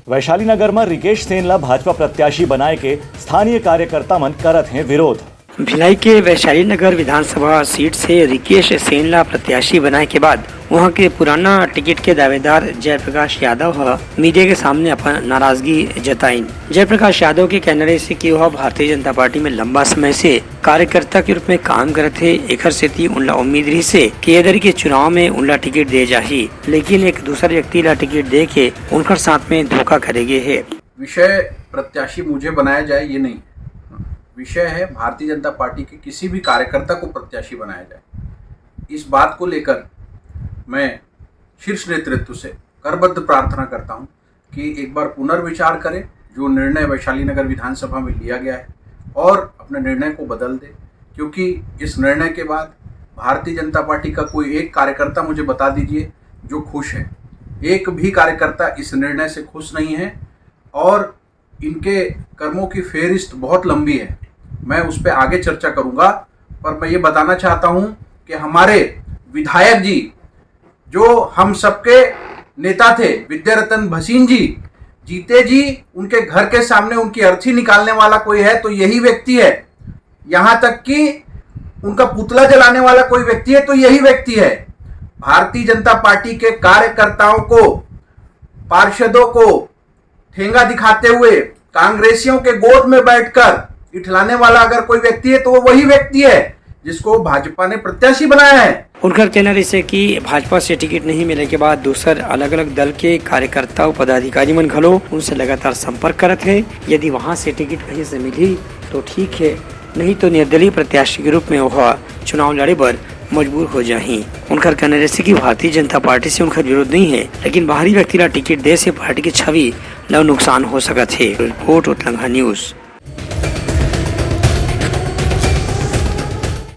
वैशाली नगर में रिकेश सेनला भाजपा प्रत्याशी बनाए के स्थानीय कार्यकर्ता मन करत हैं विरोध। भिलाई के वैशाली नगर विधानसभा सीट से रिकेश सेनला प्रत्याशी बनाए के बाद वहां के पुराना टिकट के दावेदार जयप्रकाश यादव मीडिया के सामने अपन नाराजगी जताई। जयप्रकाश यादव के कहने रहे कि वह भारतीय जनता पार्टी में लंबा समय से कार्यकर्ता के रूप में काम करे थे। एकर सेती उनला उम्मीद रही से कि इधर के चुनाव में उनला टिकट दे जाही, लेकिन एक दूसरे व्यक्ति ला टिकट दे के उनकर साथ में धोखा करेगे है। विषय प्रत्याशी मुझे बनाया जाए ये नहीं, विषय है भारतीय जनता पार्टी के किसी भी कार्यकर्ता को प्रत्याशी बनाया जाए। इस बात को लेकर मैं शीर्ष नेतृत्व से करबद्ध प्रार्थना करता हूं कि एक बार पुनर्विचार करें जो निर्णय वैशाली नगर विधानसभा में लिया गया है और अपने निर्णय को बदल दे, क्योंकि इस निर्णय के बाद भारतीय जनता पार्टी का कोई एक कार्यकर्ता मुझे बता दीजिए जो खुश है। एक भी कार्यकर्ता इस निर्णय से खुश नहीं है और इनके कर्मों की फेहरिस्त बहुत लंबी है। मैं उस पर आगे चर्चा करूंगा, पर मैं ये बताना चाहता हूं कि हमारे विधायक जी जो हम सबके नेता थे, विद्यारतन भसीन जी, जीते जी, उनके घर के सामने उनकी अर्थी निकालने वाला कोई है तो यही व्यक्ति है। यहां तक कि उनका पुतला जलाने वाला कोई व्यक्ति है तो यही व्यक्ति है। भारतीय जनता पार्टी के कार्यकर्ताओं को, पार्षदों को ठेंगा दिखाते हुए कांग्रेसियों के गोद में बैठकर इठलाने वाला अगर कोई व्यक्ति है तो वो वही व्यक्ति है जिसको भाजपा ने प्रत्याशी बनाया है। उनका कहना है कि भाजपा से टिकट नहीं मिलने के बाद दूसर अलग अलग दल के कार्यकर्ता और पदाधिकारी मन घलो उनसे लगातार संपर्क करत है। यदि वहां से टिकट कहीं से मिली तो ठीक है, नहीं तो निर्दलीय प्रत्याशी के रूप में वह चुनाव लड़े पर मजबूर हो जाही। उनका कहना है कि भारतीय जनता पार्टी से उनका विरोध नहीं है, लेकिन बाहरी व्यक्ति ला टिकट दे से पार्टी की छवि ला नुकसान हो सकत है। रिपोर्ट उत्तलंघा न्यूज।